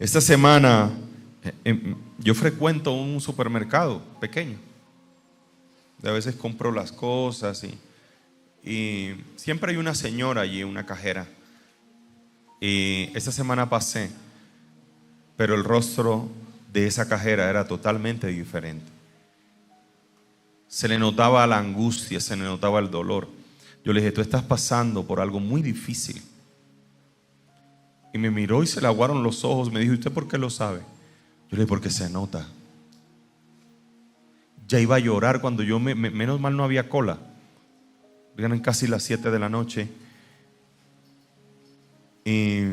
Esta semana yo frecuento un supermercado pequeño. A veces compro las cosas y siempre hay una señora allí, una cajera. Y esta semana pasé, pero el rostro de esa cajera era totalmente diferente. Se le notaba la angustia, se le notaba el dolor. Yo le dije, tú estás pasando por algo muy difícil. Y me miró y se le aguaron los ojos. Me dijo, ¿usted por qué lo sabe? Yo le dije, porque se nota. Ya iba a llorar cuando yo, menos mal no había cola. Eran casi las 7 de la noche. Y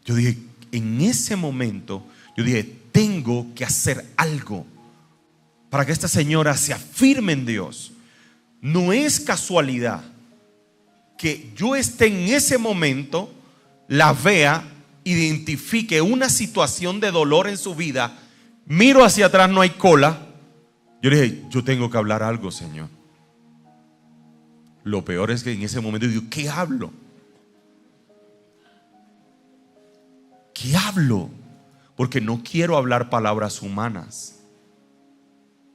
yo dije, en ese momento, yo dije, tengo que hacer algo para que esta señora se afirme en Dios. No es casualidad que yo esté en ese momento, la vea, identifique una situación de dolor en su vida, miro hacia atrás, no hay cola. Yo le dije, yo tengo que hablar algo, Señor. Lo peor es que en ese momento digo, ¿qué hablo? ¿Qué hablo? Porque no quiero hablar palabras humanas.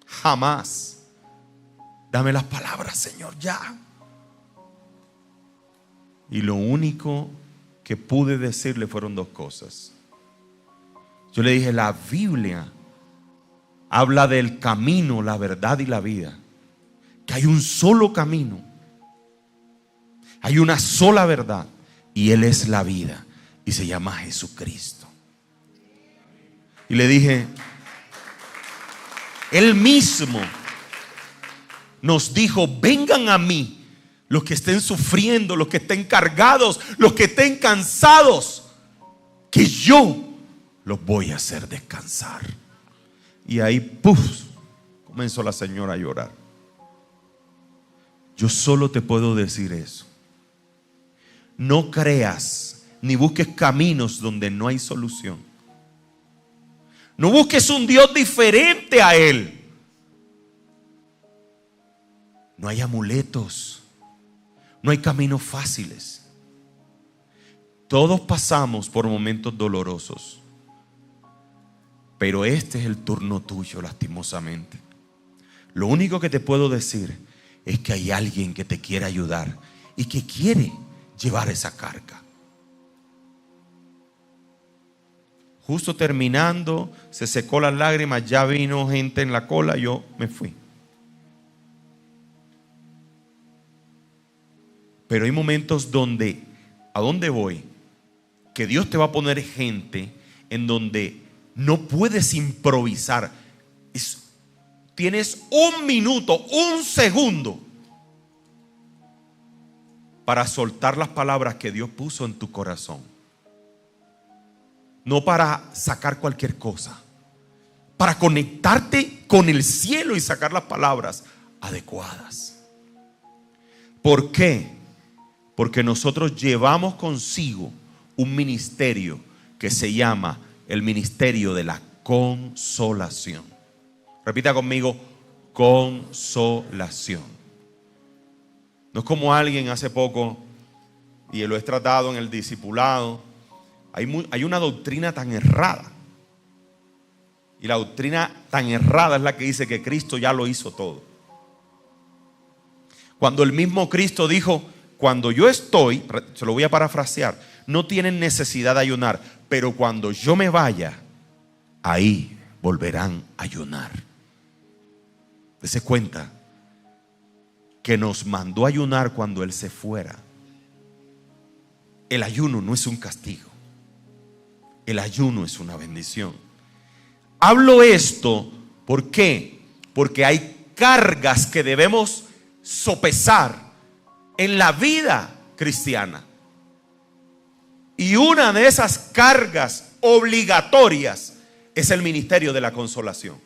Jamás. Dame las palabras, Señor, ya. Y lo único que pude decirle fueron dos cosas. Yo le dije, la Biblia habla del camino, la verdad y la vida. Que hay un solo camino. Hay una sola verdad. Y Él es la vida. Y se llama Jesucristo. Y le dije, Él mismo nos dijo, vengan a mí los que estén sufriendo, los que estén cargados, los que estén cansados, que yo los voy a hacer descansar. Y ahí, ¡puf!, comenzó la señora a llorar. Yo solo te puedo decir eso. No creas ni busques caminos donde no hay solución. No busques un Dios diferente a Él. No hay amuletos. No hay caminos fáciles. Todos pasamos por momentos dolorosos. Pero este es el turno tuyo, lastimosamente. Lo único que te puedo decir es que hay alguien que te quiere ayudar y que quiere llevar esa carga. Justo terminando, se secó las lágrimas, ya vino gente en la cola, yo me fui. Pero hay momentos donde, ¿a dónde voy? Que Dios te va a poner gente en donde no puedes improvisar. Tienes un minuto, un segundo para soltar las palabras que Dios puso en tu corazón. No para sacar cualquier cosa, para conectarte con el cielo y sacar las palabras adecuadas. ¿Por qué? Porque nosotros llevamos consigo un ministerio que se llama el ministerio de la consolación. Repita conmigo, consolación. No es como alguien hace poco, y lo he tratado en el discipulado, hay una doctrina tan errada. Y la doctrina tan errada es la que dice que Cristo ya lo hizo todo. Cuando el mismo Cristo dijo, cuando yo estoy, se lo voy a parafrasear, no tienen necesidad de ayunar, pero cuando yo me vaya, ahí volverán a ayunar. Dese cuenta que nos mandó a ayunar cuando Él se fuera. El ayuno no es un castigo. El ayuno es una bendición. Hablo esto, ¿por qué? Porque hay cargas que debemos sopesar en la vida cristiana. Y una de esas cargas obligatorias es el ministerio de la consolación.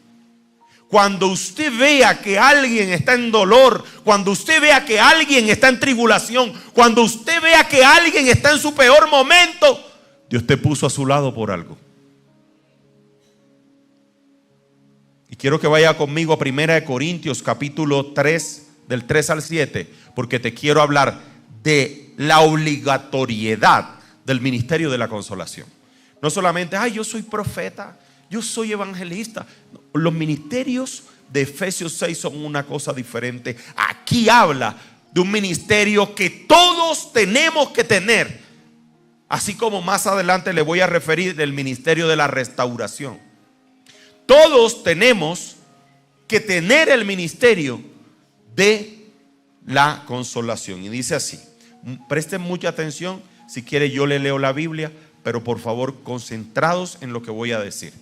Cuando usted vea que alguien está en dolor, cuando usted vea que alguien está en tribulación, cuando usted vea que alguien está en su peor momento, Dios te puso a su lado por algo. Y quiero que vaya conmigo a 1 Corintios capítulo 3, del 3 al 7, porque te quiero hablar de la obligatoriedad del ministerio de la consolación. No solamente, yo soy profeta, yo soy evangelista. Los ministerios de Efesios 6 son una cosa diferente. Aquí habla de un ministerio que todos tenemos que tener. Así como más adelante le voy a referir del ministerio de la restauración. Todos tenemos que tener el ministerio de la consolación. Y dice así, presten mucha atención. Si quiere yo le leo la Biblia, pero por favor concentrados en lo que voy a decir.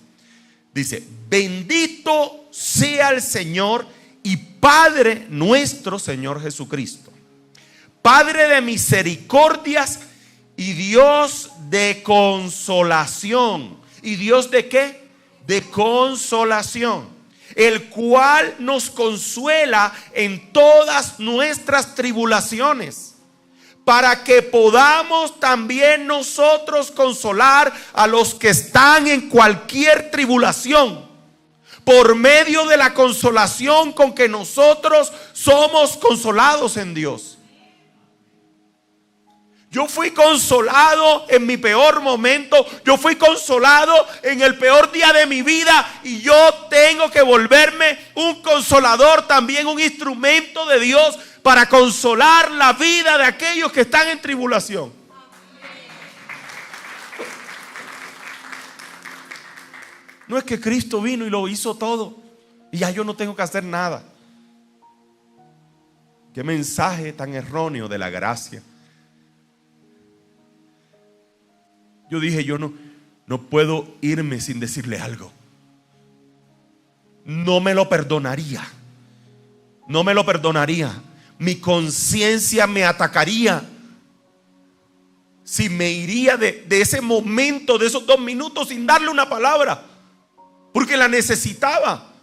Dice, bendito sea el Señor y Padre nuestro Señor Jesucristo, Padre de misericordias y Dios de consolación. ¿Y Dios de qué? De consolación, el cual nos consuela en todas nuestras tribulaciones, para que podamos también nosotros consolar a los que están en cualquier tribulación, por medio de la consolación con que nosotros somos consolados en Dios. Yo fui consolado en mi peor momento. Yo fui consolado en el peor día de mi vida. Y yo tengo que volverme un consolador también, un instrumento de Dios para consolar la vida de aquellos que están en tribulación. No es que Cristo vino y lo hizo todo y ya yo no tengo que hacer nada. Qué mensaje tan erróneo de la gracia. Yo dije, yo no puedo irme sin decirle algo. No me lo perdonaría. No me lo perdonaría. Mi conciencia me atacaría si me iría de ese momento, de esos 2 minutos sin darle una palabra, porque la necesitaba.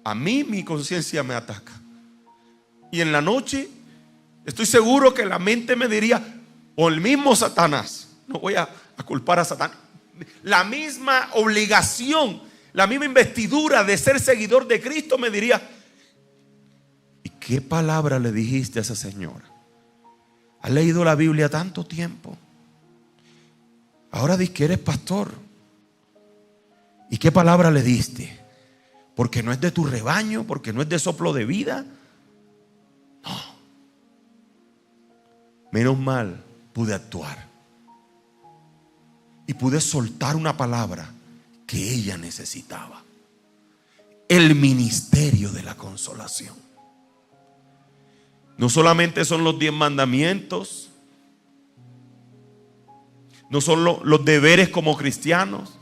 A mí mi conciencia me ataca. Y en la noche estoy seguro que la mente me diría, o el mismo Satanás, no voy a culpar a Satanás, la misma obligación, la misma investidura de ser seguidor de Cristo me diría, ¿y qué palabra le dijiste a esa señora? ¿Has leído la Biblia tanto tiempo? Ahora dices que eres pastor. ¿Y qué palabra le diste? Porque no es de tu rebaño, porque no es de soplo de vida. No. Menos mal pude actuar y pude soltar una palabra que ella necesitaba. El ministerio de la consolación. No solamente son los 10 mandamientos, no son los deberes como cristianos,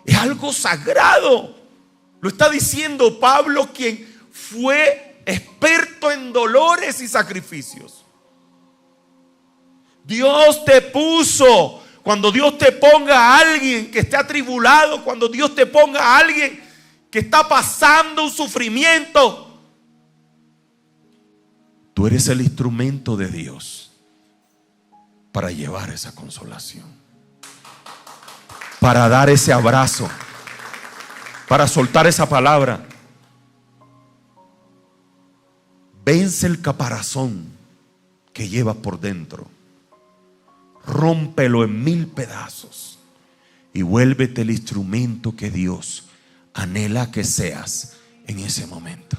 es algo sagrado. Lo está diciendo Pablo, quien fue experto en dolores y sacrificios. Dios te puso. Cuando Dios te ponga a alguien que esté atribulado, cuando Dios te ponga a alguien que está pasando un sufrimiento, tú eres el instrumento de Dios para llevar esa consolación, para dar ese abrazo, para soltar esa palabra. Vence el caparazón que llevas por dentro. Rómpelo en 1000 pedazos y vuélvete el instrumento que Dios anhela que seas en ese momento.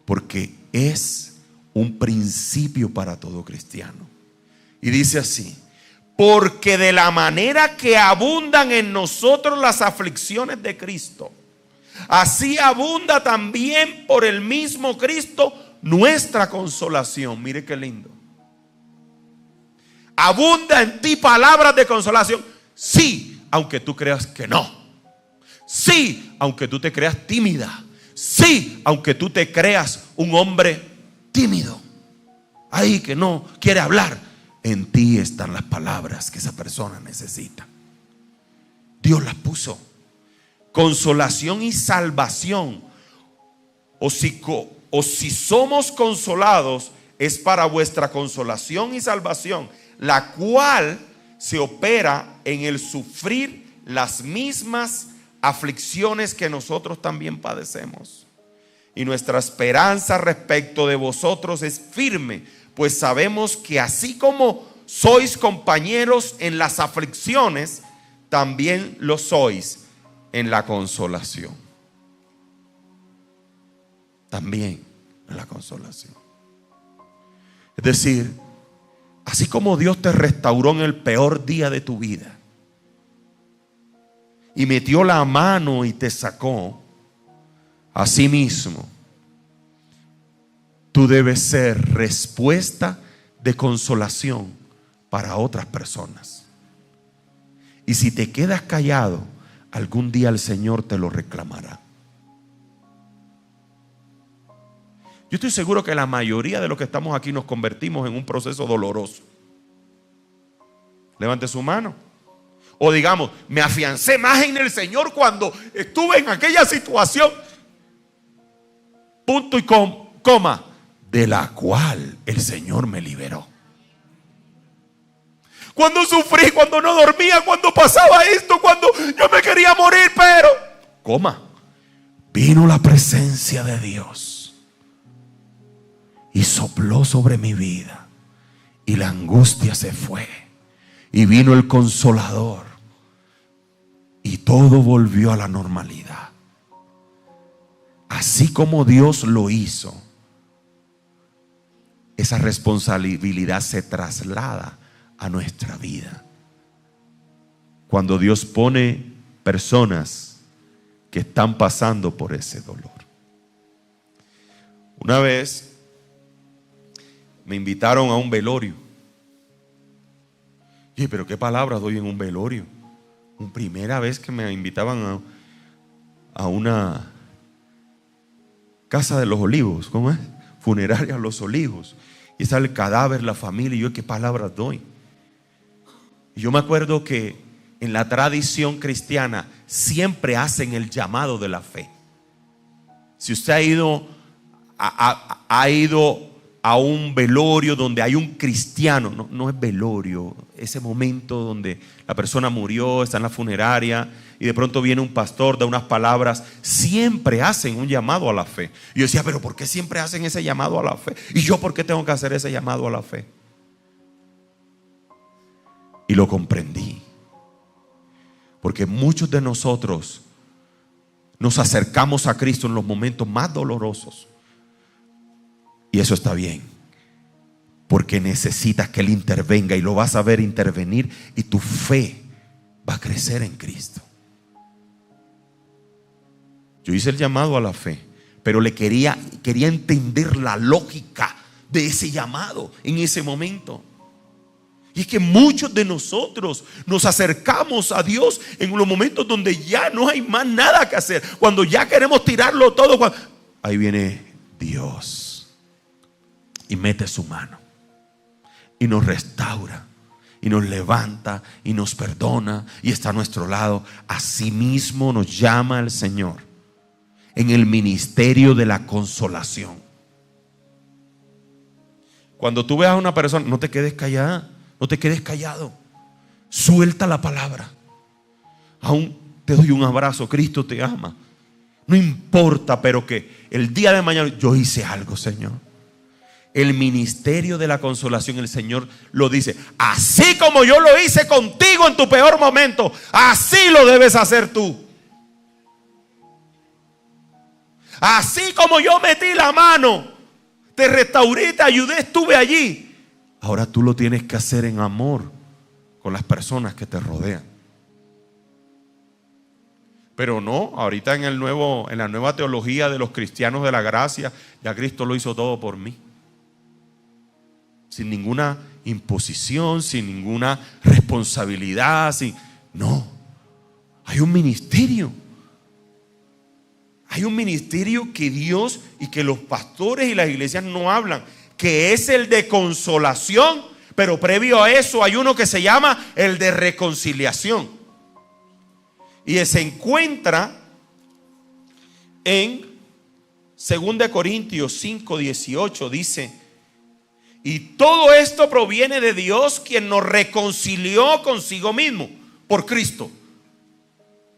Porque es un principio para todo cristiano. Y dice así: porque de la manera que abundan en nosotros las aflicciones de Cristo, así abunda también por el mismo Cristo nuestra consolación. Mire qué lindo. Abunda en ti palabras de consolación. Sí, aunque tú creas que no. Sí, aunque tú te creas tímida. Sí, aunque tú te creas un hombre tímido, ahí que no quiere hablar. En ti están las palabras que esa persona necesita. Dios las puso. Consolación y salvación. O si somos consolados, es para vuestra consolación y salvación, la cual se opera en el sufrir las mismas aflicciones que nosotros también padecemos. Y nuestra esperanza respecto de vosotros es firme, pues sabemos que así como sois compañeros en las aflicciones, también lo sois en la consolación. También en la consolación. Es decir, así como Dios te restauró en el peor día de tu vida y metió la mano y te sacó, así mismo tú debes ser respuesta de consolación para otras personas. Y si te quedas callado, algún día el Señor te lo reclamará. Yo estoy seguro que la mayoría de los que estamos aquí nos convertimos en un proceso doloroso. Levante su mano. O digamos, me afiancé más en el Señor cuando estuve en aquella situación, punto y coma, de la cual el Señor me liberó. Cuando sufrí, cuando no dormía, cuando pasaba esto, cuando yo me quería morir, pero, vino la presencia de Dios y sopló sobre mi vida y la angustia se fue y vino el Consolador y todo volvió a la normalidad. Así como Dios lo hizo, esa responsabilidad se traslada a nuestra vida. Cuando Dios pone personas que están pasando por ese dolor. Una vez me invitaron a un velorio. Y pero qué palabras doy en un velorio. Primera vez que me invitaban a una casa de los olivos, ¿cómo es? Funeraria Los Olivos. Y está el cadáver, la familia, y yo qué palabras doy. Y yo me acuerdo que en la tradición cristiana siempre hacen el llamado de la fe. Si usted ha ido a un velorio donde hay un cristiano, no es velorio, ese momento donde la persona murió, está en la funeraria y de pronto viene un pastor, da unas palabras, siempre hacen un llamado a la fe. Y yo decía, pero ¿por qué siempre hacen ese llamado a la fe? ¿Y yo por qué tengo que hacer ese llamado a la fe? Y lo comprendí. Porque muchos de nosotros nos acercamos a Cristo en los momentos más dolorosos. Y eso está bien, porque necesitas que Él intervenga y lo vas a ver intervenir y tu fe va a crecer en Cristo. Yo hice el llamado a la fe, pero quería entender la lógica de ese llamado en ese momento. Y es que muchos de nosotros nos acercamos a Dios en los momentos donde ya no hay más nada que hacer, cuando ya queremos tirarlo todo. Ahí viene Dios y mete su mano y nos restaura y nos levanta y nos perdona y está a nuestro lado. Asimismo nos llama el Señor en el ministerio de la consolación. Cuando tú veas a una persona, no te quedes callada, no te quedes callado, suelta la palabra. Aún te doy un abrazo, Cristo te ama, no importa, pero que el día de mañana yo hice algo, Señor. El ministerio de la consolación, el Señor lo dice, así como yo lo hice contigo en tu peor momento, así lo debes hacer tú. Así como yo metí la mano, te restauré, te ayudé, estuve allí. Ahora tú lo tienes que hacer en amor con las personas que te rodean. Pero no, ahorita en la nueva teología de los cristianos de la gracia, ya Cristo lo hizo todo por mí. Sin ninguna imposición, sin ninguna responsabilidad, no, hay un ministerio. Hay un ministerio que Dios y que los pastores y las iglesias no hablan, que es el de consolación, pero previo a eso hay uno que se llama el de reconciliación. Y se encuentra en 2 Corintios 5:18, dice: y todo esto proviene de Dios, quien nos reconcilió consigo mismo por Cristo.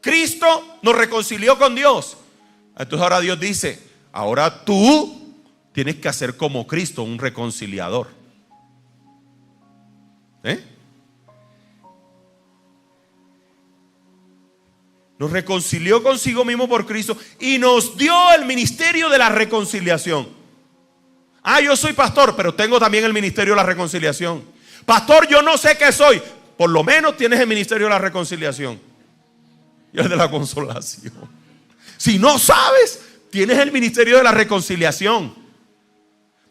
Cristo nos reconcilió con Dios. Entonces ahora Dios dice, ahora tú tienes que hacer como Cristo, un reconciliador. Nos reconcilió consigo mismo por Cristo y nos dio el ministerio de la reconciliación. Yo soy pastor, pero tengo también el ministerio de la reconciliación. Pastor, yo no sé qué soy. Por lo menos tienes el ministerio de la reconciliación y el de la consolación. Si no sabes, tienes el ministerio de la reconciliación,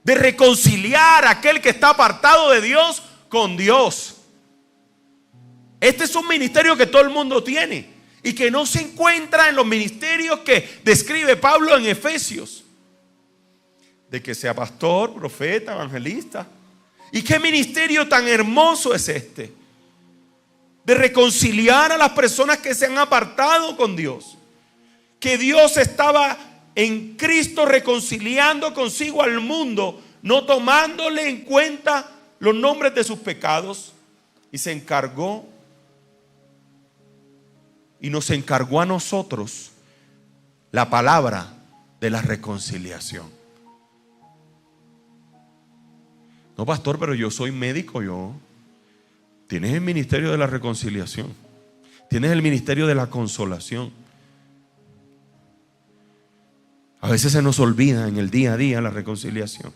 de reconciliar a aquel que está apartado de Dios con Dios. Este es un ministerio que todo el mundo tiene y que no se encuentra en los ministerios que describe Pablo en Efesios. De que sea pastor, profeta, evangelista. ¿Y qué ministerio tan hermoso es este? De reconciliar a las personas que se han apartado con Dios. Que Dios estaba en Cristo reconciliando consigo al mundo, no tomándole en cuenta los nombres de sus pecados. Y se encargó y nos encargó a nosotros la palabra de la reconciliación. No, pastor, pero yo soy médico. Tienes el ministerio de la reconciliación. Tienes el ministerio de la consolación. A veces se nos olvida en el día a día la reconciliación.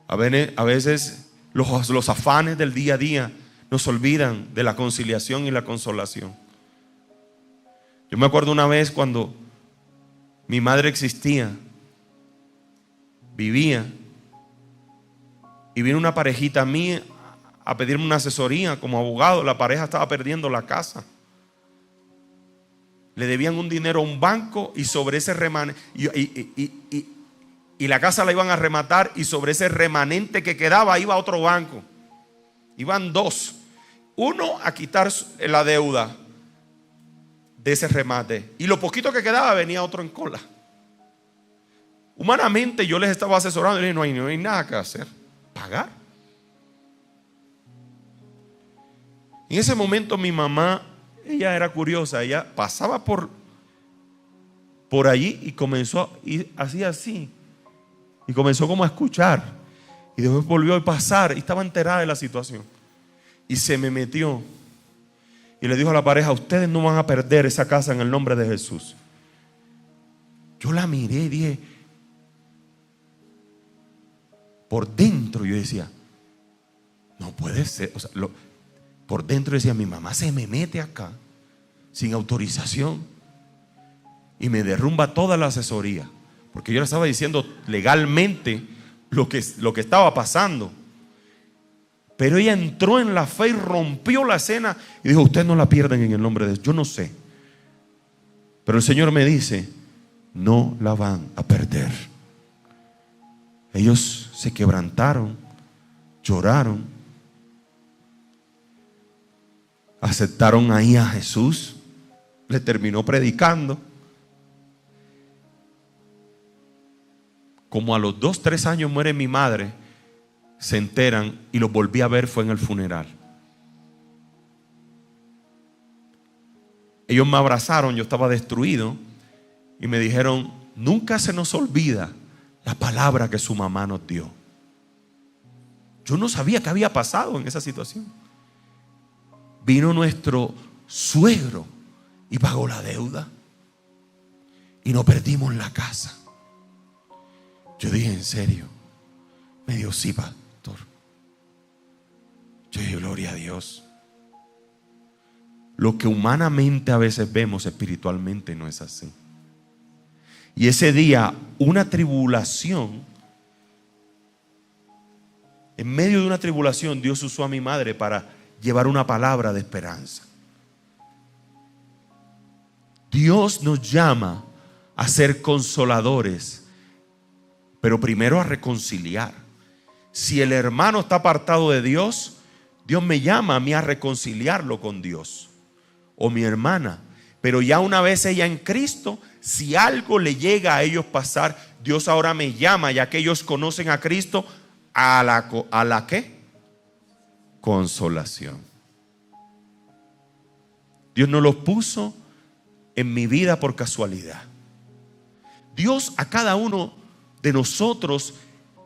A veces los afanes del día a día nos olvidan de la conciliación y la consolación. Yo me acuerdo una vez cuando mi madre existía, vivía, y vino una parejita a mí a pedirme una asesoría como abogado. La pareja estaba perdiendo la casa. Le debían un dinero a un banco y sobre ese remanente, y la casa la iban a rematar, y sobre ese remanente que quedaba iba a otro banco. Iban dos. Uno a quitar la deuda de ese remate, y lo poquito que quedaba venía otro en cola. Humanamente yo les estaba asesorando y les dije, no hay nada que hacer. Pagar. En ese momento mi mamá, ella era curiosa, ella pasaba por allí y comenzó y hacía así, y comenzó como a escuchar, y después volvió a pasar y estaba enterada de la situación, y se me metió y le dijo a la pareja: ustedes no van a perder esa casa en el nombre de Jesús. Yo la miré y dije, por dentro yo decía, no puede ser. O sea, por dentro decía, mi mamá se me mete acá sin autorización y me derrumba toda la asesoría, porque yo le estaba diciendo legalmente lo que estaba pasando. Pero ella entró en la fe y rompió la escena y dijo: ustedes no la pierden en el nombre de Dios. Yo no sé, pero el Señor me dice, no la van a perder. Ellos se quebrantaron, lloraron, aceptaron ahí a Jesús, le terminó predicando. Como a los 2-3 años muere mi madre, se enteran y los volví a ver, fue en el funeral. Ellos me abrazaron, yo estaba destruido, y me dijeron: nunca se nos olvida la palabra que su mamá nos dio. Yo no sabía qué había pasado en esa situación. Vino nuestro suegro y pagó la deuda y no perdimos la casa. Yo dije: ¿en serio? Me dijo: sí, pastor. Yo dije: gloria a Dios. Lo que humanamente a veces vemos, espiritualmente no es así. Y ese día, una tribulación, en medio de una tribulación, Dios usó a mi madre para llevar una palabra de esperanza. Dios nos llama a ser consoladores, pero primero a reconciliar. Si el hermano está apartado de Dios, Dios me llama a mí a reconciliarlo con Dios, o mi hermana. Pero ya una vez ella en Cristo, si algo le llega a ellos pasar, Dios ahora me llama, ya que ellos conocen a Cristo, a la ¿qué? Consolación. Dios no los puso en mi vida por casualidad. Dios a cada uno de nosotros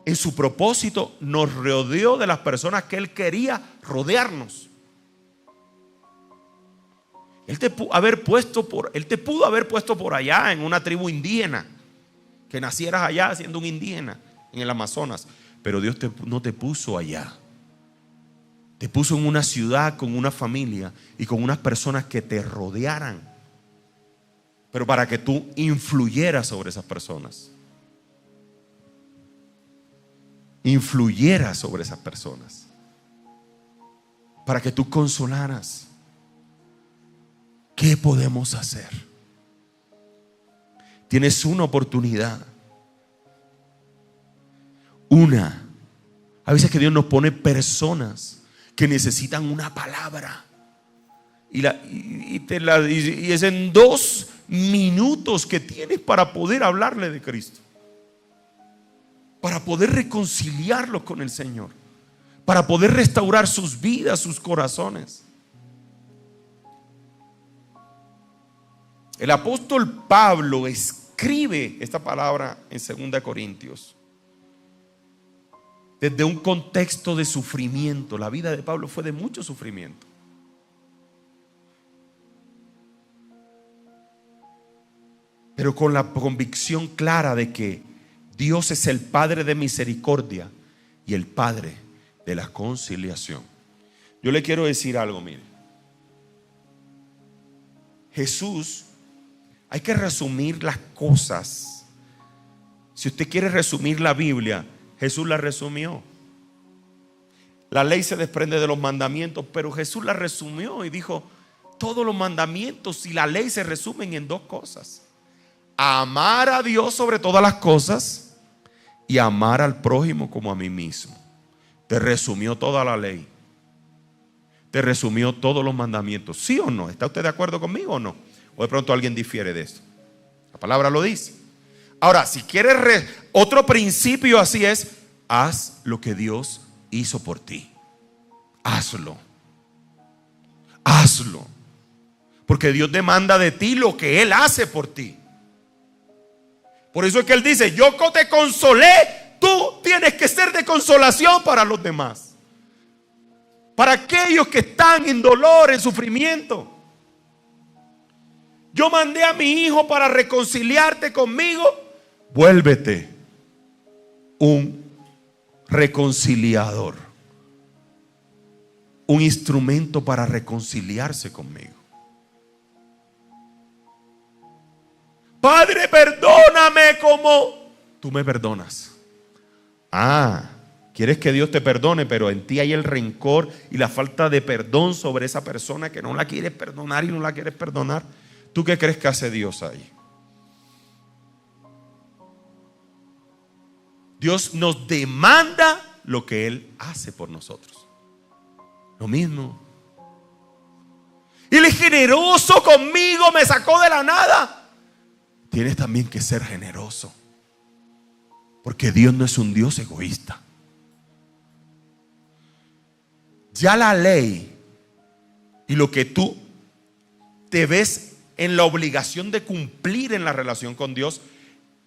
en su propósito nos rodeó de las personas que Él quería rodearnos. Él te pudo haber puesto por allá en una tribu indígena, que nacieras allá siendo un indígena en el Amazonas, pero Dios no te puso allá. Te puso en una ciudad con una familia y con unas personas que te rodearan, pero para que tú influyeras sobre esas personas. Influyeras sobre esas personas, para que tú consolaras. ¿Qué podemos hacer? Tienes una oportunidad. A veces que Dios nos pone personas que necesitan una palabra. Y es en 2 minutos que tienes para poder hablarle de Cristo. Para poder reconciliarlos con el Señor. Para poder restaurar sus vidas, sus corazones. El apóstol Pablo escribe esta palabra en 2 Corintios. Desde un contexto de sufrimiento. La vida de Pablo fue de mucho sufrimiento. Pero con la convicción clara de que Dios es el Padre de misericordia y el Padre de la conciliación. Yo le quiero decir algo, mire. Jesús, hay que resumir las cosas. Si usted quiere resumir la Biblia, Jesús la resumió. La ley se desprende de los mandamientos, pero Jesús la resumió y dijo: todos los mandamientos y la ley se resumen en 2 cosas: amar a Dios sobre todas las cosas y amar al prójimo como a mí mismo. Te resumió toda la ley. Te resumió todos los mandamientos. ¿Sí o no? ¿Está usted de acuerdo conmigo o no? O de pronto alguien difiere de esto. La palabra lo dice. Ahora, si quieres otro principio así es: haz lo que Dios hizo por ti. Hazlo. Hazlo. Porque Dios demanda de ti lo que Él hace por ti. Por eso es que Él dice: yo te consolé, tú tienes que ser de consolación para los demás. Para aquellos que están en dolor, en sufrimiento. Yo mandé a mi hijo para reconciliarte conmigo. Vuélvete un reconciliador. Un instrumento para reconciliarse conmigo. Padre, perdóname como tú me perdonas. Quieres que Dios te perdone, pero en ti hay el rencor y la falta de perdón sobre esa persona que no la quieres perdonar y no la quieres perdonar. ¿Tú qué crees que hace Dios ahí? Dios nos demanda lo que Él hace por nosotros. Lo mismo. Él es generoso conmigo, me sacó de la nada. Tienes también que ser generoso. Porque Dios no es un Dios egoísta. Ya la ley y lo que tú te ves en la obligación de cumplir en la relación con Dios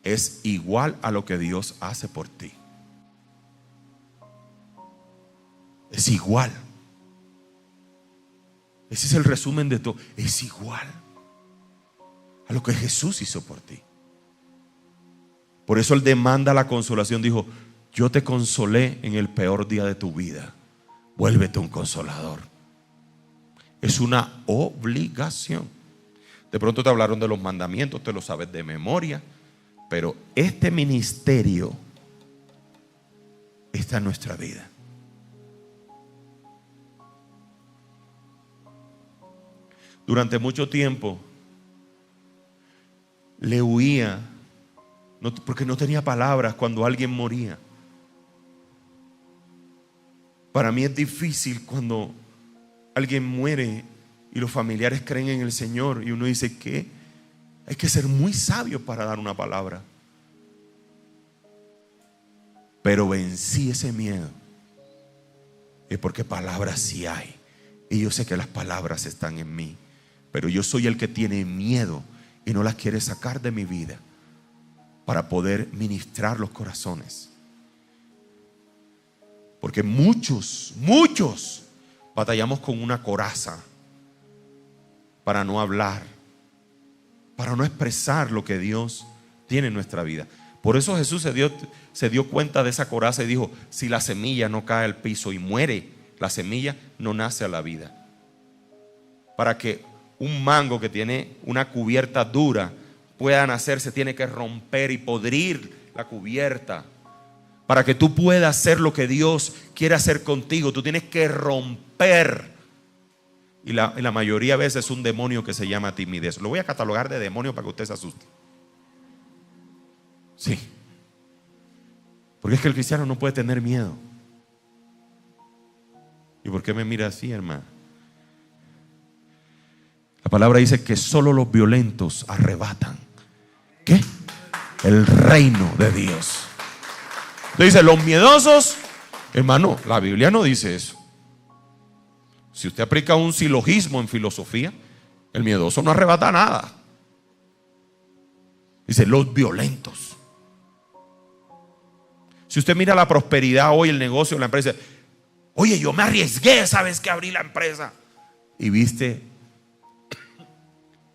es igual a lo que Dios hace por ti. Es igual. Ese es el resumen de todo. Es igual a lo que Jesús hizo por ti. Por eso Él demanda la consolación. Dijo: yo te consolé en el peor día de tu vida. Vuélvete un consolador. Es una obligación. De pronto te hablaron de los mandamientos, te lo sabes de memoria, pero este ministerio está en nuestra vida. Durante mucho tiempo le huía, porque no tenía palabras cuando alguien moría. Para mí es difícil cuando alguien muere y los familiares creen en el Señor y uno dice que hay que ser muy sabio para dar una palabra. Pero vencí ese miedo. Es porque palabras sí hay. Y yo sé que las palabras están en mí. Pero yo soy el que tiene miedo y no las quiere sacar de mi vida para poder ministrar los corazones. Porque muchos batallamos con una coraza para no hablar, para no expresar lo que Dios tiene en nuestra vida. Por eso Jesús se dio cuenta de esa coraza y dijo: si la semilla no cae al piso y muere, la semilla no nace a la vida. Para que un mango que tiene una cubierta dura pueda nacer, se tiene que romper y podrir la cubierta. Para que tú puedas hacer lo que Dios quiere hacer contigo, tú tienes que romper. Y la mayoría de veces es un demonio que se llama timidez. Lo voy a catalogar de demonio para que usted se asuste. Sí. Porque es que el cristiano no puede tener miedo. ¿Y por qué me mira así, hermano? La palabra dice que solo los violentos arrebatan. ¿Qué? El reino de Dios. Dice, los miedosos, hermano, la Biblia no dice eso. Si usted aplica un silogismo en filosofía, el miedoso no arrebata nada. Dice, los violentos. Si usted mira la prosperidad hoy, el negocio, la empresa, oye, yo me arriesgué, ¿sabes qué? Abrí la empresa. Y viste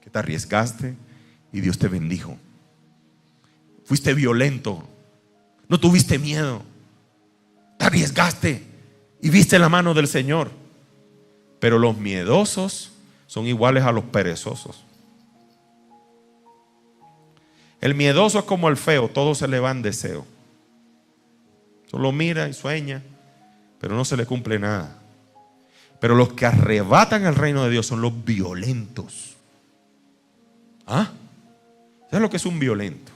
que te arriesgaste y Dios te bendijo. Fuiste violento. No tuviste miedo. Te arriesgaste y viste la mano del Señor. Pero los miedosos son iguales a los perezosos. El miedoso es como el feo, todo se le va en deseo. Solo mira y sueña, pero no se le cumple nada. Pero los que arrebatan el reino de Dios son los violentos. ¿Ah? ¿Sabes lo que es un violento?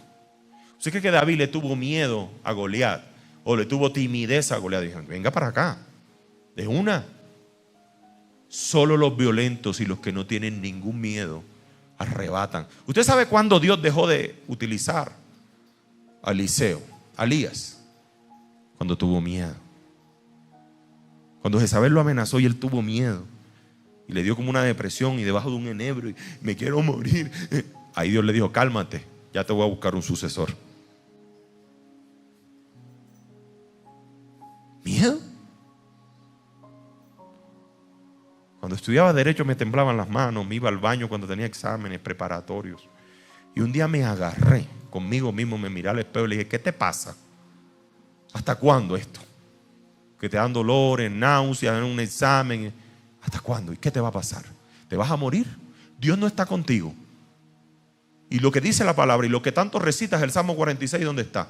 ¿Usted cree que David le tuvo miedo a Goliat? ¿O le tuvo timidez a Goliat? Dijeron, venga para acá, de una. Solo los violentos y los que no tienen ningún miedo arrebatan. ¿Usted sabe cuándo Dios dejó de utilizar a Elías? Cuando tuvo miedo. Cuando Jezabel lo amenazó y él tuvo miedo y le dio como una depresión y debajo de un enebro y me quiero morir. Ahí Dios le dijo, cálmate, ya te voy a buscar un sucesor. ¿Miedo? Cuando estudiaba derecho me temblaban las manos, me iba al baño cuando tenía exámenes preparatorios. Y un día me agarré conmigo mismo, me miré al espejo y le dije, ¿qué te pasa? ¿Hasta cuándo esto? Que te dan dolores, náuseas en un examen. ¿Hasta cuándo? ¿Y qué te va a pasar? ¿Te vas a morir? Dios no está contigo. Y lo que dice la palabra y lo que tanto recitas el Salmo 46, ¿dónde está?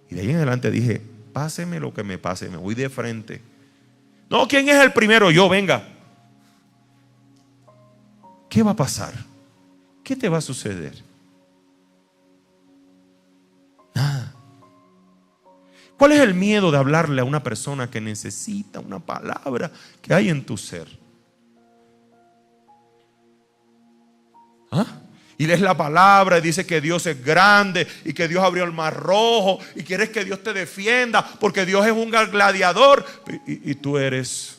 Y de ahí en adelante dije, páseme lo que me pase, me voy de frente. No, ¿quién es el primero? Yo, venga. ¿Qué va a pasar? ¿Qué te va a suceder? Nada. ¿Cuál es el miedo de hablarle a una persona que necesita una palabra que hay en tu ser? ¿Ah? Y lees la palabra y dice que Dios es grande y que Dios abrió el mar rojo y quieres que Dios te defienda porque Dios es un gladiador y tú eres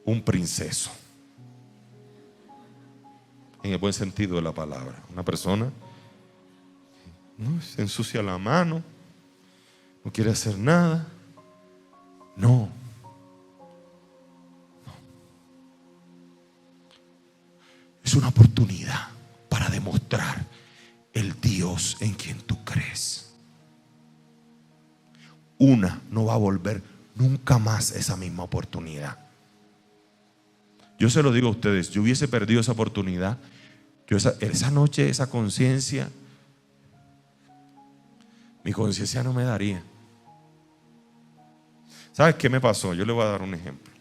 un princeso en el buen sentido de la palabra. Una persona no se ensucia la mano, no quiere hacer nada. No. Es una oportunidad para demostrar el Dios en quien tú crees. Una no va a volver nunca más esa misma oportunidad. Yo se lo digo a ustedes, yo hubiese perdido esa oportunidad. Yo esa noche, esa conciencia, mi conciencia no me daría. ¿Sabes qué me pasó? Yo le voy a dar un ejemplo.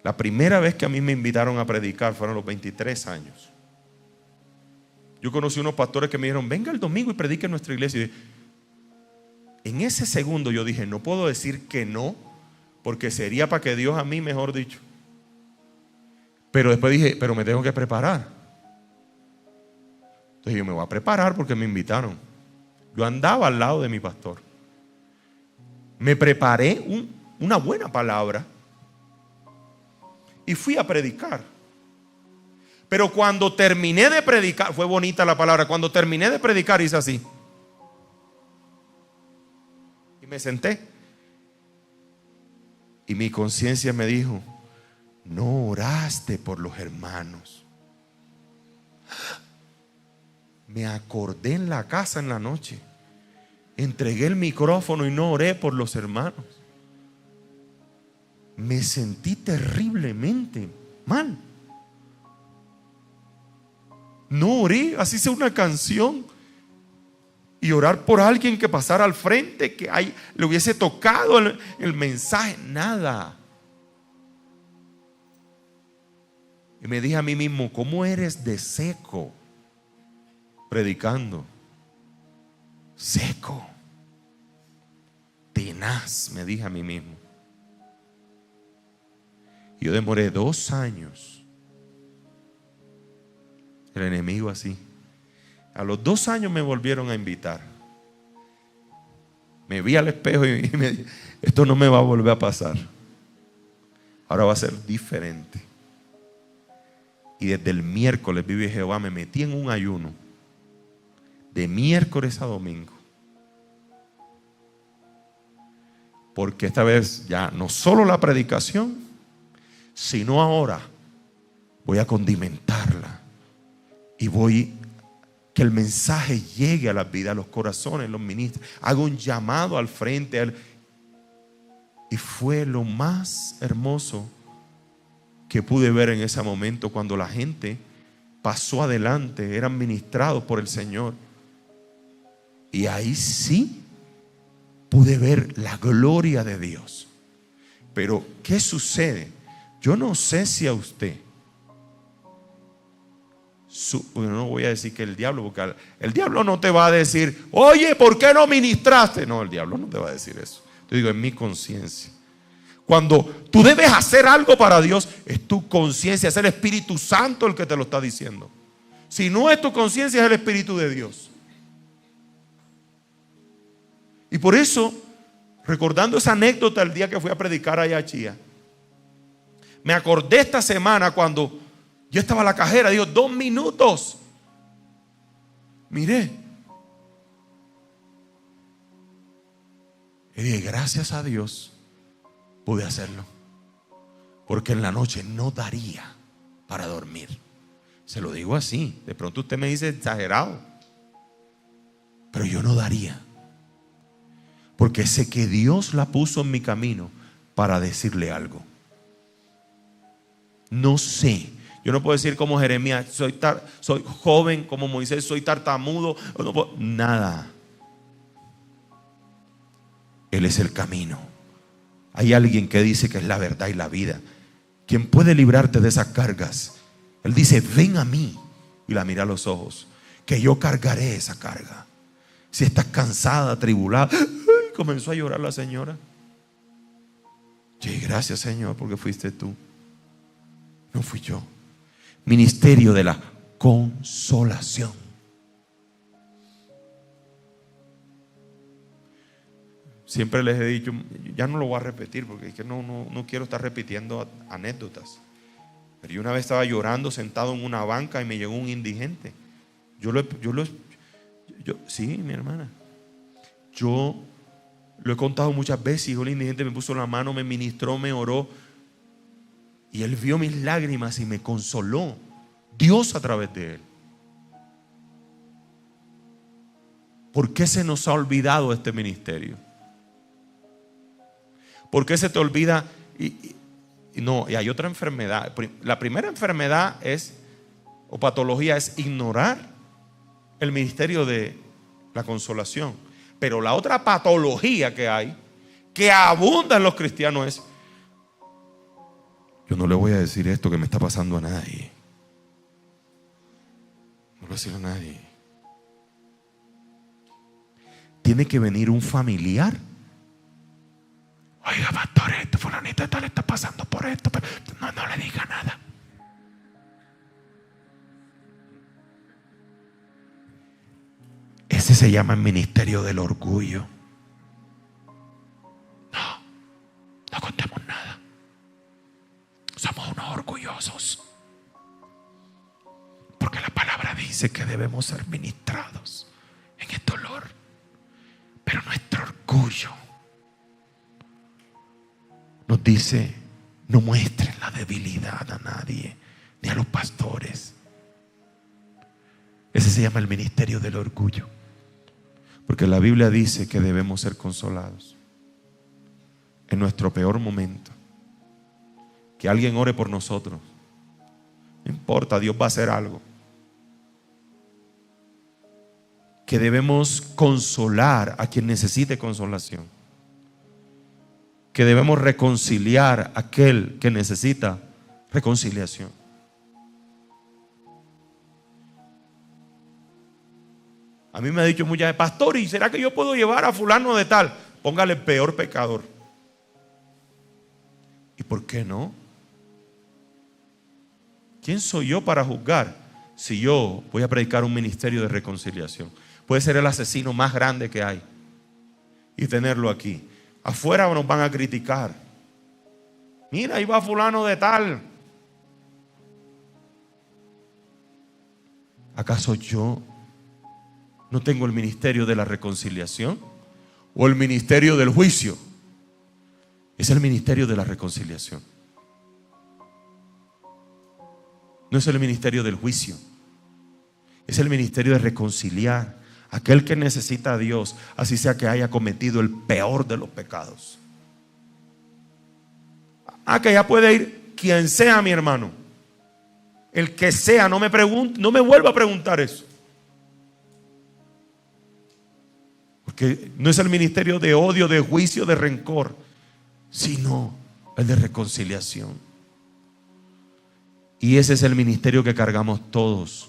La primera vez que a mí me invitaron a predicar fueron a los 23 años. Yo conocí unos pastores que me dijeron, venga el domingo y predique en nuestra iglesia. Y en ese segundo yo dije, no puedo decir que no, porque sería para que Dios a mí, mejor dicho. Pero después dije, pero me tengo que preparar. Entonces yo me voy a preparar porque me invitaron. Yo andaba al lado de mi pastor. Me preparé una buena palabra. Y fui a predicar. Pero cuando terminé de predicar, fue bonita la palabra, cuando terminé de predicar hice así. Y me senté. Y mi conciencia me dijo: no oraste por los hermanos. Me acordé en la casa en la noche. Entregué el micrófono y no oré por los hermanos. Me sentí terriblemente mal. No oré, así sea una canción, y orar por alguien que pasara al frente, que le hubiese tocado el mensaje, nada. Y me dije a mí mismo: ¿cómo eres de seco predicando? Seco, tenaz, me dije a mí mismo. Yo demoré 2 años. El enemigo así. A los 2 años me volvieron a invitar. Me vi al espejo y me dije: esto no me va a volver a pasar. Ahora va a ser diferente. Y desde el miércoles, vive Jehová, me metí en un ayuno de miércoles a domingo. Porque esta vez ya no solo la predicación, sino ahora voy a condimentarla. Y voy que el mensaje llegue a las vidas, a los corazones, los ministros. Hago un llamado al frente. Y fue lo más hermoso que pude ver en ese momento, cuando la gente pasó adelante, eran ministrados por el Señor. Y ahí sí pude ver la gloria de Dios. Pero ¿qué sucede? Yo no sé si a usted, no voy a decir que el diablo, porque el diablo no te va a decir: oye, ¿por qué no ministraste? No, el diablo no te va a decir eso. Te digo, en mi conciencia. Cuando tú debes hacer algo para Dios, es tu conciencia, es el Espíritu Santo el que te lo está diciendo. Si no es tu conciencia, es el Espíritu de Dios. Y por eso, recordando esa anécdota el día que fui a predicar allá a Chía, me acordé esta semana cuando yo estaba en la cajera. Digo: 2 minutos. Miré. Y dije: gracias a Dios pude hacerlo. Porque en la noche no daría para dormir. Se lo digo así. De pronto usted me dice exagerado, pero yo no daría. Porque sé que Dios la puso en mi camino para decirle algo. No sé. Yo no puedo decir como Jeremías: soy joven, como Moisés, soy tartamudo. No puedo, nada. Él es el camino. Hay alguien que dice que es la verdad y la vida, quien puede librarte de esas cargas. Él dice: ven a mí. Y la mira a los ojos, que yo cargaré esa carga. Si estás cansada, atribulada. Comenzó a llorar la señora. Sí, gracias, Señor, porque fuiste tú, no fui yo. Ministerio de la consolación. Siempre les he dicho, ya no lo voy a repetir, porque es que no quiero estar repitiendo anécdotas. Pero yo una vez estaba llorando sentado en una banca y me llegó un indigente. Sí, mi hermana. Yo lo he contado muchas veces. Y el indigente me puso la mano, me ministró, me oró. Y él vio mis lágrimas y me consoló. Dios a través de él. ¿Por qué se nos ha olvidado este ministerio? ¿Por qué se te olvida? Y hay otra enfermedad. La primera enfermedad o patología es ignorar el ministerio de la consolación. Pero la otra patología que hay, que abunda en los cristianos, es: yo no le voy a decir esto que me está pasando a nadie. No le voy a decir a nadie. Tiene que venir un familiar. Oiga, pastor, fulanito tal está pasando por esto, pero no le diga nada. Ese se llama el ministerio del orgullo. No contemos nada. Somos unos orgullosos. Porque la palabra dice que debemos ser ministrados en el dolor. Pero nuestro orgullo nos dice: no muestren la debilidad a nadie, ni a los pastores. Ese se llama el ministerio del orgullo. Porque la Biblia dice que debemos ser consolados en nuestro peor momento. Que alguien ore por nosotros. No importa, Dios va a hacer algo. Que debemos consolar a quien necesite consolación. Que debemos reconciliar a aquel que necesita reconciliación. A mí me ha dicho muchas veces: pastor, ¿y será que yo puedo llevar a fulano de tal? Póngale peor pecador. ¿Y por qué no? ¿Quién soy yo para juzgar si yo voy a predicar un ministerio de reconciliación? Puede ser el asesino más grande que hay y tenerlo aquí. Afuera nos van a criticar. Mira, ahí va fulano de tal. ¿Acaso yo no tengo el ministerio de la reconciliación o el ministerio del juicio? Es el ministerio de la reconciliación. No es el ministerio del juicio. Es el ministerio de reconciliar a aquel que necesita a Dios, así sea que haya cometido el peor de los pecados. Que ya puede ir quien sea, mi hermano. El que sea, no me pregunte, no me vuelva a preguntar eso. Porque no es el ministerio de odio, de juicio, de rencor, sino el de reconciliación. Y ese es el ministerio que cargamos todos.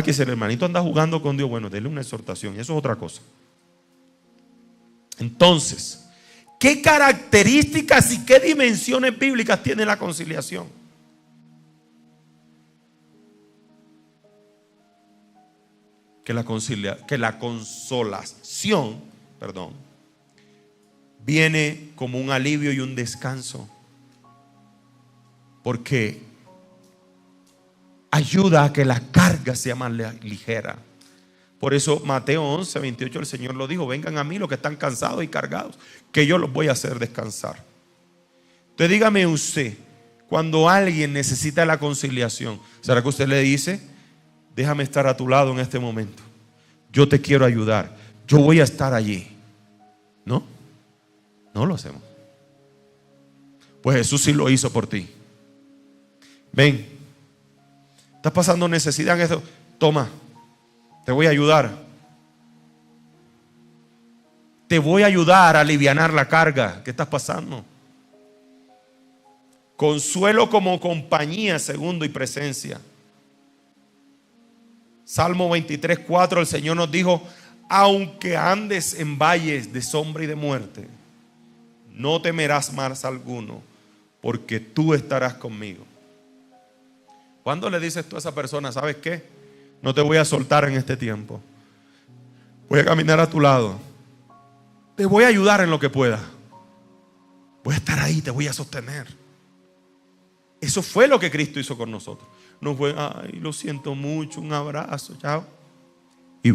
Que si el hermanito anda jugando con Dios, bueno, denle una exhortación, y eso es otra cosa. Entonces, ¿qué características y qué dimensiones bíblicas tiene la conciliación? Que la consolación, viene como un alivio y un descanso, porque ayuda a que la carga sea más ligera. Por eso Mateo 11:28 el Señor lo dijo: vengan a mí los que están cansados y cargados, que yo los voy a hacer descansar. Entonces dígame usted, cuando alguien necesita la conciliación, ¿será que usted le dice: déjame estar a tu lado en este momento, yo te quiero ayudar, yo voy a estar allí? No, no lo hacemos. Pues Jesús sí lo hizo por ti. Ven, estás pasando necesidad en esto, toma, te voy a ayudar. Te voy a ayudar a alivianar la carga que estás pasando. Consuelo como compañía, segundo, y presencia. Salmo 23:4, el Señor nos dijo: aunque andes en valles de sombra y de muerte, no temerás mal alguno, porque tú estarás conmigo. ¿Cuándo le dices tú a esa persona: sabes qué? No te voy a soltar en este tiempo, voy a caminar a tu lado, te voy a ayudar en lo que pueda, voy a estar ahí, te voy a sostener? Eso fue lo que Cristo hizo con nosotros. No fue: ay, lo siento mucho, un abrazo, chao, y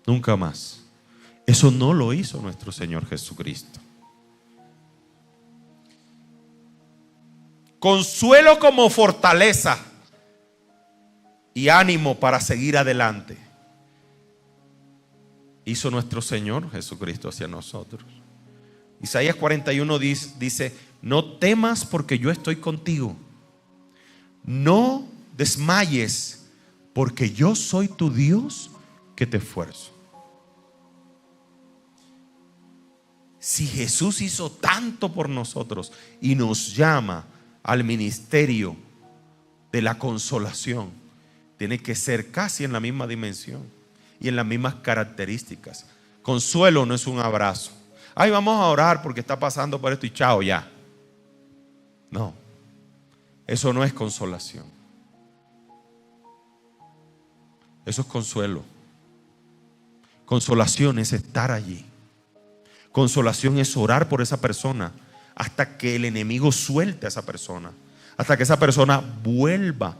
nunca más. Eso no lo hizo nuestro Señor Jesucristo. Consuelo como fortaleza y ánimo para seguir adelante hizo nuestro Señor Jesucristo hacia nosotros. Isaías 41 dice: no temas, porque yo estoy contigo. No desmayes, porque yo soy tu Dios que te esfuerzo. Si Jesús hizo tanto por nosotros y nos llama al ministerio de la consolación, tiene que ser casi en la misma dimensión y en las mismas características. Consuelo no es un abrazo: ay, vamos a orar porque está pasando por esto y chao, ya. No, eso no es consolación. Eso es consuelo. Consolación es estar allí. Consolación es orar por esa persona hasta que el enemigo suelte a esa persona, hasta que esa persona vuelva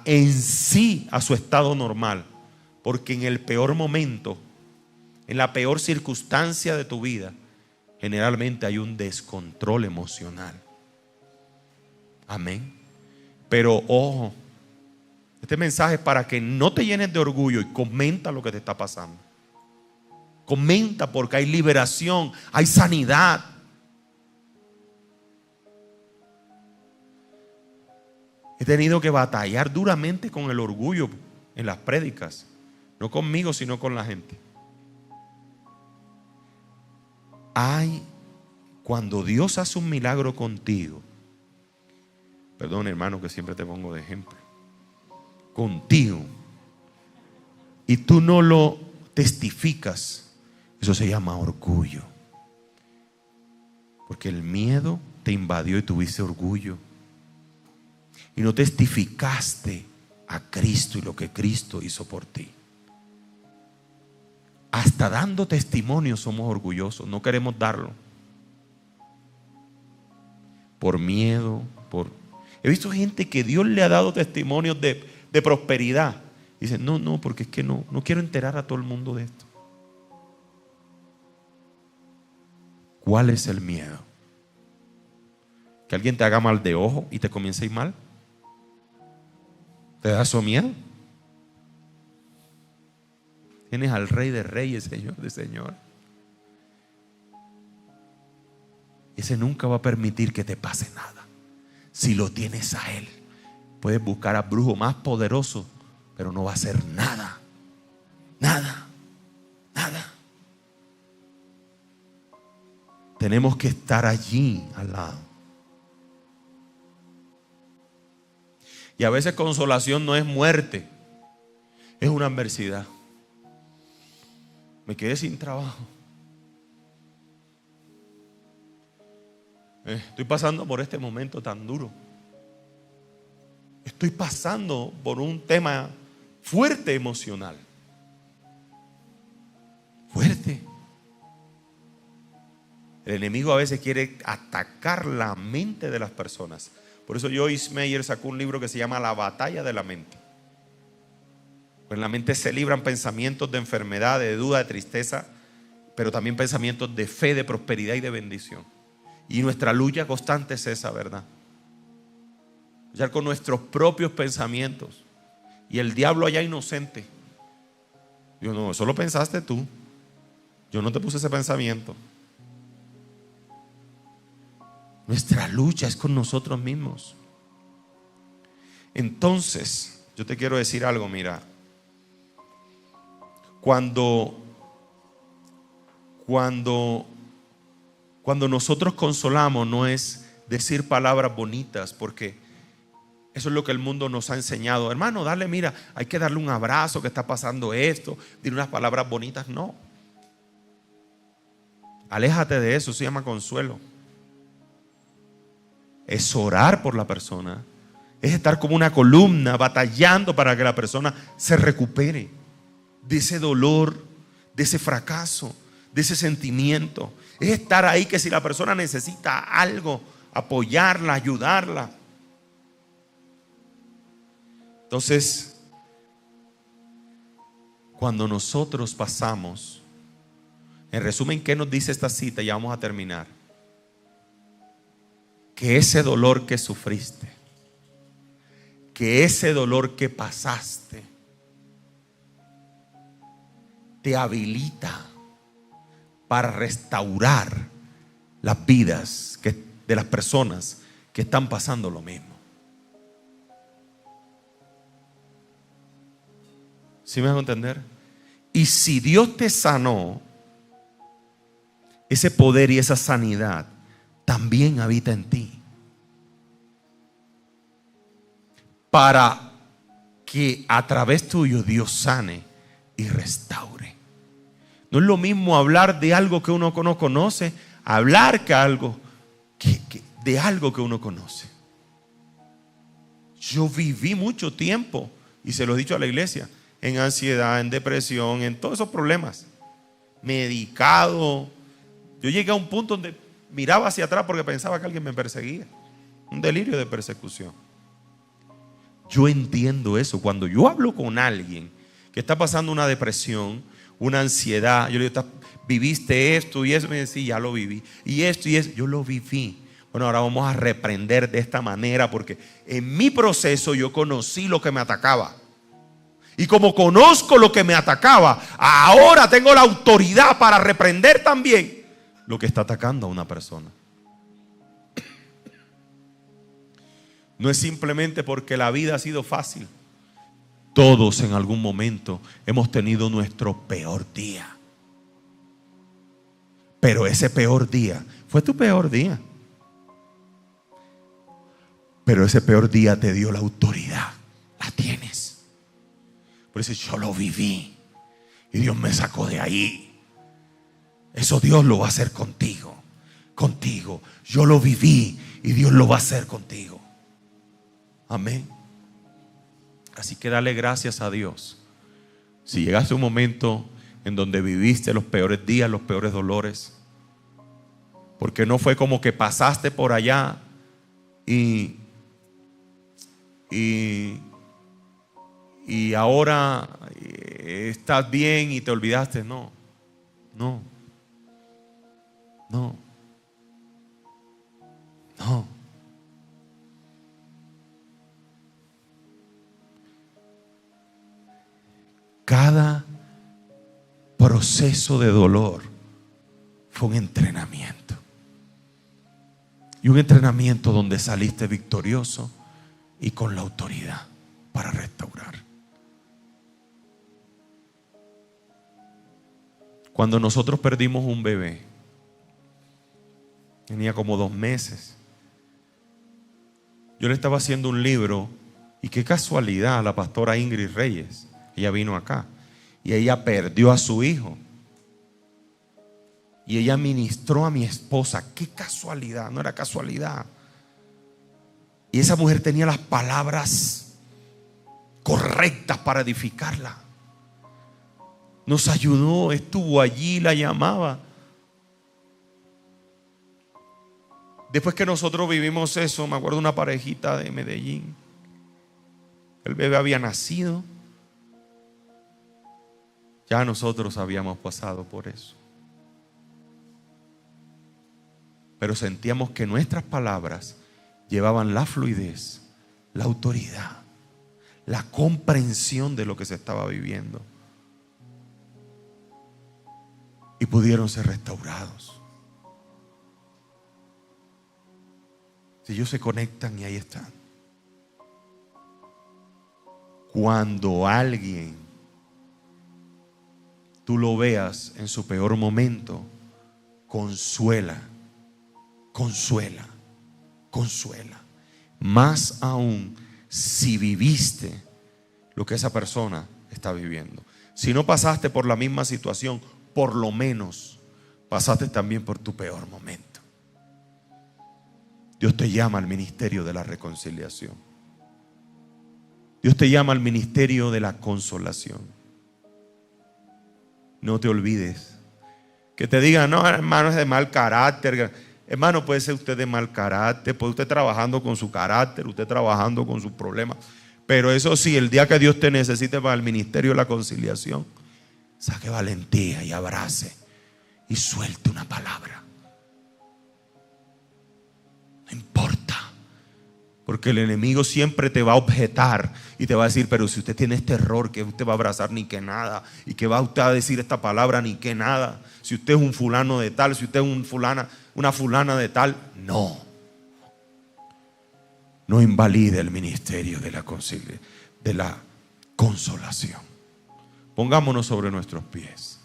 en sí a su estado normal. Porque en el peor momento en la peor circunstancia de tu vida, generalmente hay un descontrol emocional. Amén. Pero ojo, este mensaje es para que no te llenes de orgullo y comenta lo que te está pasando. Comenta, porque hay liberación, hay sanidad. He tenido que batallar duramente con el orgullo en las prédicas. No conmigo, sino con la gente. Cuando Dios hace un milagro contigo, perdón, hermano, que siempre te pongo de ejemplo, contigo, y tú no lo testificas, eso se llama orgullo. Porque el miedo te invadió y tuviste orgullo. Y no testificaste a Cristo y lo que Cristo hizo por ti. Hasta dando testimonio somos orgullosos, no queremos darlo. Por miedo, He visto gente que Dios le ha dado testimonios de prosperidad. Y dicen, no, porque es que no quiero enterar a todo el mundo de esto. ¿Cuál es el miedo? ¿Que alguien te haga mal de ojo y te comience a ir mal? ¿Te da eso miedo? Tienes al Rey de Reyes, Señor de Señor. Ese nunca va a permitir que te pase nada. Si lo tienes a Él, puedes buscar a brujo más poderoso, pero no va a hacer nada. Nada. Tenemos que estar allí al lado. Y a veces consolación no es muerte, es una adversidad. Me quedé sin trabajo. Estoy pasando por este momento tan duro. Estoy pasando por un tema fuerte emocional. Fuerte. El enemigo a veces quiere atacar la mente de las personas. Por eso Joyce Meyer sacó un libro que se llama La batalla de la mente. Pues en la mente se libran pensamientos de enfermedad, de duda, de tristeza, pero también pensamientos de fe, de prosperidad y de bendición. Y nuestra lucha constante es esa, ¿verdad? Luchar con nuestros propios pensamientos. Y el diablo allá inocente. Digo, no, eso lo pensaste tú. Yo no te puse ese pensamiento. Nuestra lucha es con nosotros mismos. Entonces, yo te quiero decir algo, mira. Cuando nosotros consolamos, no es decir palabras bonitas, porque eso es lo que el mundo nos ha enseñado. Hermano, mira, hay que darle un abrazo, que está pasando esto, dile unas palabras bonitas. No. Aléjate de eso, se llama consuelo. Es orar por la persona, es estar como una columna batallando para que la persona se recupere de ese dolor, de ese fracaso, de ese sentimiento. Es estar ahí, que si la persona necesita algo, apoyarla, ayudarla. Entonces, cuando nosotros pasamos, en resumen, ¿qué nos dice esta cita? Ya vamos a terminar. Que ese dolor que sufriste, que ese dolor que pasaste, te habilita para restaurar las vidas de las personas que están pasando lo mismo. ¿Sí me hago entender? Y si Dios te sanó, ese poder y esa sanidad también habita en ti, para que a través tuyo Dios sane y restaure. No es lo mismo hablar de algo que uno no conoce, hablar de algo que uno conoce. Yo viví mucho tiempo, y se lo he dicho a la iglesia, en ansiedad, en depresión, en todos esos problemas, medicado. Yo llegué a un punto donde miraba hacia atrás porque pensaba que alguien me perseguía. Un delirio de persecución. Yo entiendo eso. Cuando yo hablo con alguien que está pasando una depresión, una ansiedad. Yo le digo, ¿viviste esto y eso? Me decía, ya lo viví. Y esto y eso, yo lo viví. Bueno, ahora vamos a reprender de esta manera, porque en mi proceso yo conocí lo que me atacaba. Y como conozco lo que me atacaba, ahora tengo la autoridad para reprender también lo que está atacando a una persona. No es simplemente porque la vida ha sido fácil. Todos en algún momento hemos tenido nuestro peor día. Pero ese peor día fue tu peor día. Pero ese peor día te dio la autoridad. La tienes. Por eso yo lo viví. Y Dios me sacó de ahí. Eso Dios lo va a hacer contigo. Contigo. Yo lo viví y Dios lo va a hacer contigo. Amén. Así que dale gracias a Dios. Si llegaste a un momento en donde viviste los peores días, los peores dolores, porque no fue como que pasaste por allá y ahora estás bien y te olvidaste. No. Cada proceso de dolor fue un entrenamiento. Y un entrenamiento donde saliste victorioso y con la autoridad para restaurar. Cuando nosotros perdimos un bebé, tenía como 2 meses. Yo le estaba haciendo un libro y qué casualidad, la pastora Ingrid Reyes, ella vino acá y ella perdió a su hijo. Y ella ministró a mi esposa. Qué casualidad, no era casualidad. Y esa mujer tenía las palabras correctas para edificarla. Nos ayudó, estuvo allí, la llamaba. Después que nosotros vivimos eso, me acuerdo de una parejita de Medellín. El bebé había nacido. Ya nosotros habíamos pasado por eso. Pero sentíamos que nuestras palabras llevaban la fluidez, la autoridad, la comprensión de lo que se estaba viviendo. Y pudieron ser restaurados. Si ellos se conectan y ahí están. Cuando alguien tú lo veas en su peor momento, consuela. Más aún si viviste lo que esa persona está viviendo. Si no pasaste por la misma situación, por lo menos pasaste también por tu peor momento. Dios te llama al ministerio de la reconciliación. Dios te llama al ministerio de la consolación. No te olvides. Que te digan, no, hermano, es de mal carácter. Hermano, puede ser usted de mal carácter, puede usted trabajando con su carácter, usted trabajando con sus problemas. Pero eso sí, el día que Dios te necesite para el ministerio de la conciliación, saque valentía y abrace y suelte una palabra. No importa, porque el enemigo siempre te va a objetar y te va a decir, pero si usted tiene este error, que usted va a abrazar ni que nada, y que va usted a decir esta palabra ni que nada. Si usted es un fulano de tal, si usted es una fulana de tal, no invalide el ministerio de la consolación. Pongámonos sobre nuestros pies.